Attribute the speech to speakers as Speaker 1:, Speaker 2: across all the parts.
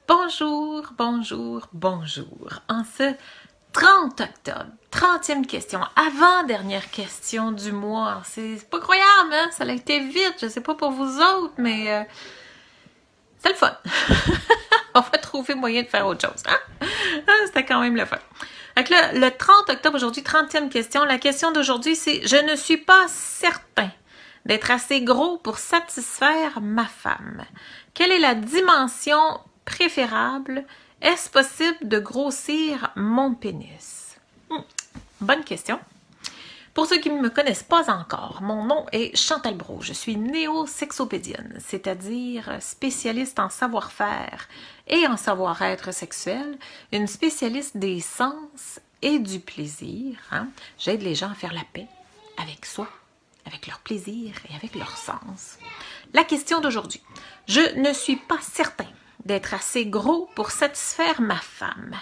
Speaker 1: Bonjour, bonjour, bonjour. En ce 30 octobre, 30e question, avant-dernière question du mois. C'est pas croyable, hein? Ça a été vite, je sais pas pour vous autres, mais c'est le fun. On va trouver moyen de faire autre chose, hein? C'était quand même le fun. Donc là, le 30 octobre, aujourd'hui, 30e question. La question d'aujourd'hui, c'est « Je ne suis pas certain d'être assez gros pour satisfaire ma femme. Quelle est la dimension préférable? Est-ce possible de grossir mon pénis? » Bonne question. Pour ceux qui ne me connaissent pas encore, mon nom est Chantal Brault. Je suis néo-sexopédienne, c'est-à-dire spécialiste en savoir-faire et en savoir-être sexuel, une spécialiste des sens et du plaisir. J'aide les gens à faire la paix avec soi, avec leur plaisir et avec leur sens. La question d'aujourd'hui. Je ne suis pas certain d'être assez gros pour satisfaire ma femme.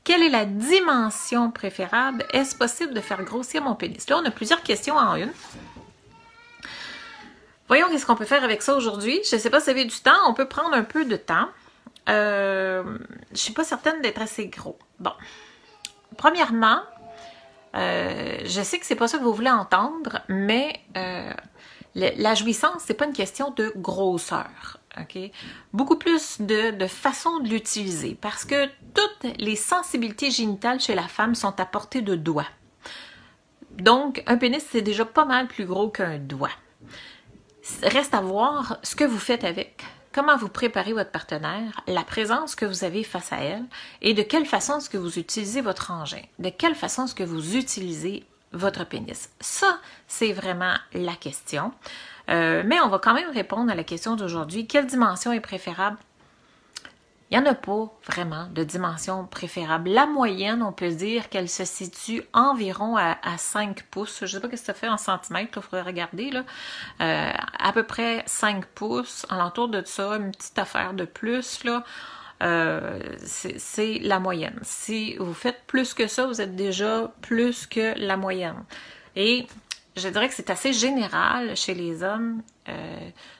Speaker 1: Quelle est la dimension préférable? Est-ce possible de faire grossir mon pénis? Là, on a plusieurs questions en une. Voyons qu'est-ce qu'on peut faire avec ça aujourd'hui. Je ne sais pas si vous avez du temps. On peut prendre un peu de temps. Je ne suis pas certaine d'être assez gros. Bon. Premièrement, je sais que c'est pas ça que vous voulez entendre, mais la jouissance, c'est pas une question de grosseur. Okay? Beaucoup plus de façon de l'utiliser parce que toutes les sensibilités génitales chez la femme sont à portée de doigts. Donc, un pénis, c'est déjà pas mal plus gros qu'un doigt. Reste à voir ce que vous faites avec, comment vous préparez votre partenaire, la présence que vous avez face à elle et de quelle façon est-ce que vous utilisez votre engin, de quelle façon est-ce que vous utilisez votre pénis. Ça, c'est vraiment la question. Mais on va quand même répondre à la question d'aujourd'hui. Quelle dimension est préférable? Il n'y en a pas vraiment de dimension préférable. La moyenne, on peut dire qu'elle se situe environ à 5 pouces. Je ne sais pas ce que ça fait en centimètres, il faudrait regarder. Là. À peu près 5 pouces. Alentour de ça, une petite affaire de plus. Là. C'est la moyenne. Si vous faites plus que ça, vous êtes déjà plus que la moyenne. Et je dirais que c'est assez général chez les hommes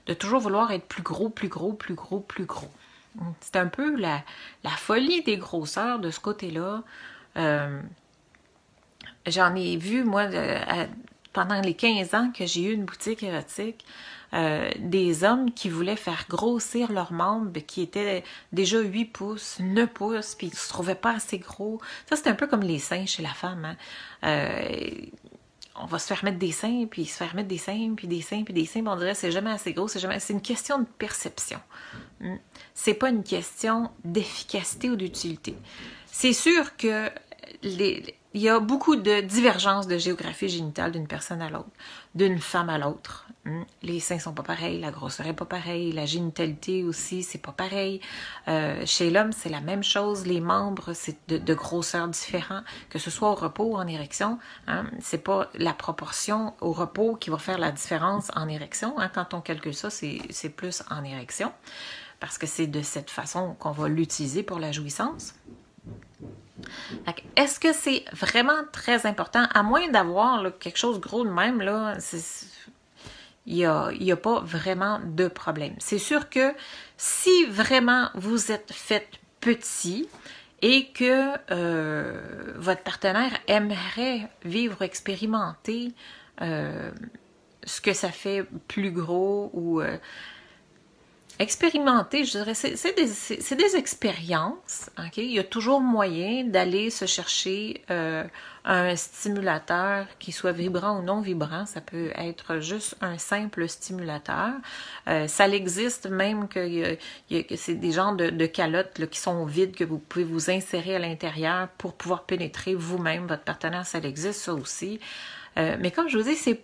Speaker 1: de toujours vouloir être plus gros, plus gros, plus gros, plus gros. C'est un peu la folie des grosseurs de ce côté-là. J'en ai vu, moi, pendant les 15 ans que j'ai eu une boutique érotique, des hommes qui voulaient faire grossir leurs membres, qui étaient déjà 8 pouces, 9 pouces, puis ils ne se trouvaient pas assez gros. Ça, c'est un peu comme les seins chez la femme. On va se faire mettre des seins, puis se faire mettre des seins, puis des seins, puis des seins, puis on dirait que c'est jamais assez gros, c'est une question de perception. C'est pas une question d'efficacité ou d'utilité. C'est sûr que il y a beaucoup de divergences de géographie génitale d'une personne à l'autre, d'une femme à l'autre. Les seins sont pas pareils, la grosseur est pas pareille, la génitalité aussi, c'est pas pareil. Chez l'homme, c'est la même chose. Les membres, c'est de grosseur différents, que ce soit au repos ou en érection. C'est pas la proportion au repos qui va faire la différence en érection. Quand on calcule ça, c'est plus en érection, parce que c'est de cette façon qu'on va l'utiliser pour la jouissance. Est-ce que c'est vraiment très important? À moins d'avoir quelque chose de gros de même, là, il n'y a pas vraiment de problème. C'est sûr que si vraiment vous êtes fait petit et que votre partenaire aimerait vivre, expérimenter ce que ça fait plus gros ou expérimenter, je dirais, c'est des expériences. Okay? Il y a toujours moyen d'aller se chercher un stimulateur qui soit vibrant ou non vibrant. Ça peut être juste un simple stimulateur. Ça existe même que c'est des genres de calottes là, qui sont vides que vous pouvez vous insérer à l'intérieur pour pouvoir pénétrer vous-même votre partenaire. Ça existe, ça aussi. Mais comme je vous dis, c'est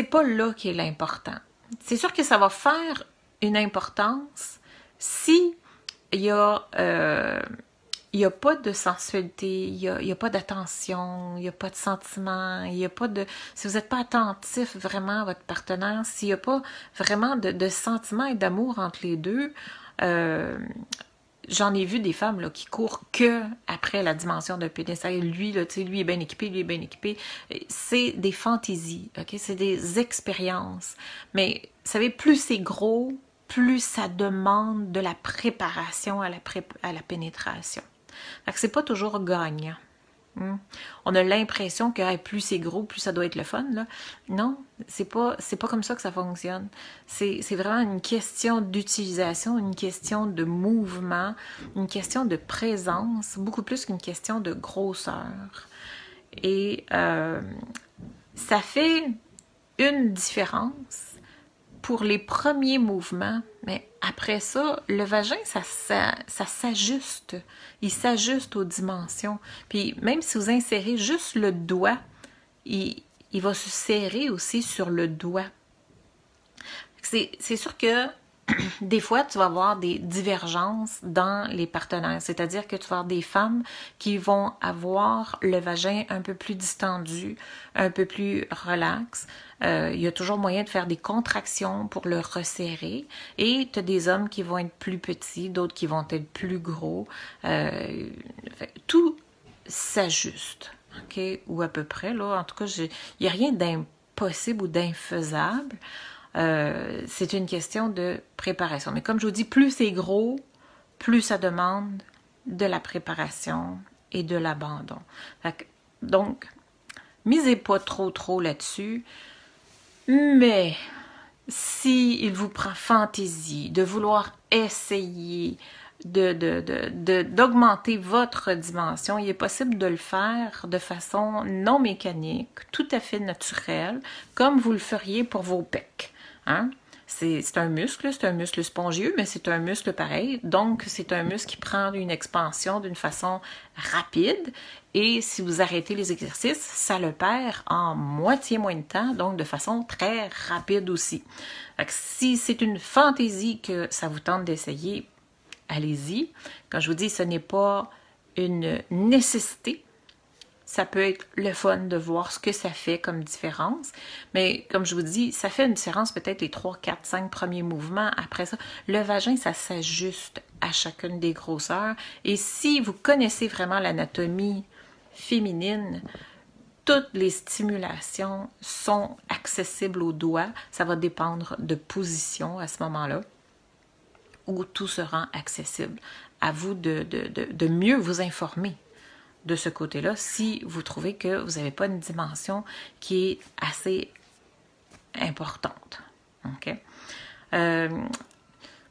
Speaker 1: pas là qui est l'important. C'est sûr que ça va faire une importance si il y a pas de sensualité, il y a pas d'attention, il n'y a pas de sentiment, il y a pas de... Si vous n'êtes pas attentif vraiment à votre partenaire, s'il n'y a pas vraiment de sentiment et d'amour entre les deux, j'en ai vu des femmes là, qui courent que après la dimension d'un pénis. Lui, là, lui est bien équipé, lui est bien équipé. C'est des fantaisies, ok? C'est des expériences. Mais, vous savez, plus c'est gros, plus ça demande de la préparation à la pénétration. Fait que c'est pas toujours gagnant. On a l'impression que plus c'est gros, plus ça doit être le fun, là. Non, c'est pas comme ça que ça fonctionne. C'est vraiment une question d'utilisation, une question de mouvement, une question de présence, beaucoup plus qu'une question de grosseur. Et ça fait une différence pour les premiers mouvements, mais après ça, le vagin, ça s'ajuste. Il s'ajuste aux dimensions. Puis même si vous insérez juste le doigt, il va se serrer aussi sur le doigt. C'est sûr que des fois, tu vas avoir des divergences dans les partenaires. C'est-à-dire que tu vas avoir des femmes qui vont avoir le vagin un peu plus distendu, un peu plus relax. Il y a toujours moyen de faire des contractions pour le resserrer. Et tu as des hommes qui vont être plus petits, d'autres qui vont être plus gros. Tout s'ajuste, OK? Ou à peu près, là. En tout cas, il n'y a rien d'impossible ou d'infaisable. C'est une question de préparation. Mais comme je vous dis, plus c'est gros, plus ça demande de la préparation et de l'abandon. Donc, misez pas trop là-dessus. Mais si il vous prend fantaisie de vouloir essayer d'augmenter votre dimension, il est possible de le faire de façon non mécanique, tout à fait naturelle, comme vous le feriez pour vos pecs. Hein? C'est un muscle spongieux, mais c'est un muscle pareil. Donc, c'est un muscle qui prend une expansion d'une façon rapide. Et si vous arrêtez les exercices, ça le perd en moitié moins de temps, donc de façon très rapide aussi. Fait que si c'est une fantaisie que ça vous tente d'essayer, allez-y. Quand je vous dis, ce n'est pas une nécessité. Ça peut être le fun de voir ce que ça fait comme différence. Mais comme je vous dis, ça fait une différence peut-être les 3, 4, 5 premiers mouvements. Après ça, le vagin, ça s'ajuste à chacune des grosseurs. Et si vous connaissez vraiment l'anatomie féminine, toutes les stimulations sont accessibles au doigt. Ça va dépendre de position à ce moment-là, où tout se rend accessible. À vous de mieux vous informer de ce côté-là, si vous trouvez que vous n'avez pas une dimension qui est assez importante. OK?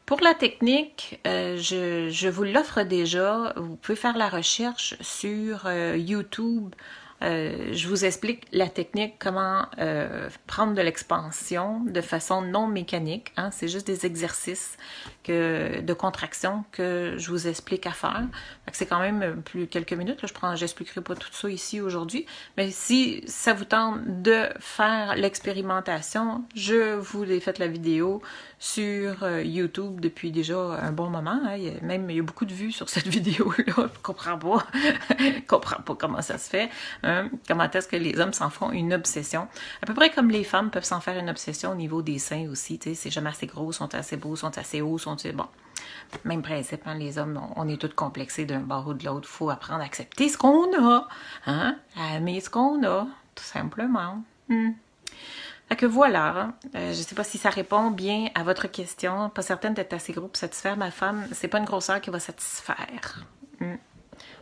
Speaker 1: Pour la technique, je vous l'offre déjà. Vous pouvez faire la recherche sur YouTube. Je vous explique la technique, comment prendre de l'expansion de façon non mécanique. Hein? C'est juste des exercices de contraction que je vous explique à faire. C'est quand même plus quelques minutes. J'expliquerai pas tout ça ici aujourd'hui. Mais si ça vous tente de faire l'expérimentation, je vous ai fait la vidéo sur YouTube depuis déjà un bon moment. Hein? Il y a beaucoup de vues sur cette vidéo-là. Je comprends pas comment ça se fait. Comment est-ce que les hommes s'en font une obsession. À peu près comme les femmes peuvent s'en faire une obsession au niveau des seins aussi. C'est jamais assez gros, sont assez beaux, sont assez hauts, bon. Même principe, hein, les hommes, on est tous complexés d'un bord ou de l'autre. Il faut apprendre à accepter ce qu'on a, hein, à aimer ce qu'on a, tout simplement. Fait que voilà, je ne sais pas si ça répond bien à votre question. Pas certaine d'être assez gros pour satisfaire ma femme. C'est pas une grosseur qui va satisfaire.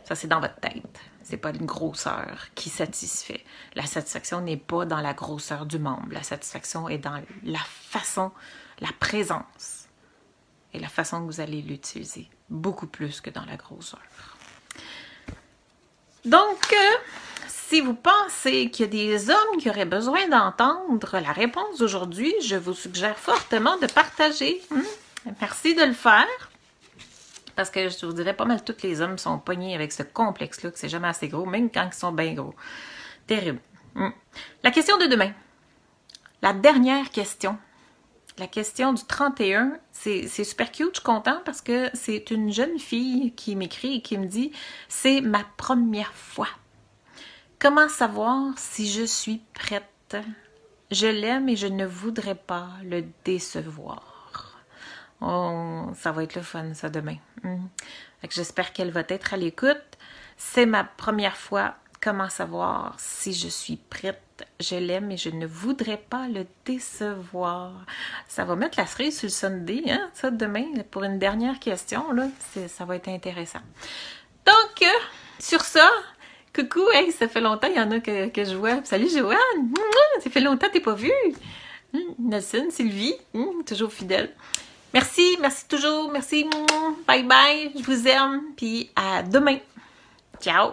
Speaker 1: Ça, c'est dans votre tête. C'est pas une grosseur qui satisfait. La satisfaction n'est pas dans la grosseur du membre. La satisfaction est dans la façon, la présence et la façon que vous allez l'utiliser. Beaucoup plus que dans la grosseur. Donc, si vous pensez qu'il y a des hommes qui auraient besoin d'entendre la réponse d'aujourd'hui, je vous suggère fortement de partager. Merci de le faire. Parce que je vous dirais pas mal tous les hommes sont pognés avec ce complexe-là, que c'est jamais assez gros, même quand ils sont bien gros. Terrible. La question de demain. La dernière question. La question du 31. C'est super cute, je suis contente parce que c'est une jeune fille qui m'écrit et qui me dit « C'est ma première fois. Comment savoir si je suis prête? Je l'aime et je ne voudrais pas le décevoir. » Oh, ça va être le fun, ça, demain. J'espère qu'elle va être à l'écoute. C'est ma première fois. Comment savoir si je suis prête Je l'aime et je ne voudrais pas le décevoir. Ça va mettre la cerise sur le sundae, hein, ça, demain, pour une dernière question, là, ça va être intéressant. Donc, sur ça, coucou, hey, ça fait longtemps, il y en a que je vois. Salut Joanne, ça fait longtemps que t'es pas vue. Nelson, Sylvie, toujours fidèle. Merci toujours, merci, bye bye, je vous aime, puis à demain. Ciao!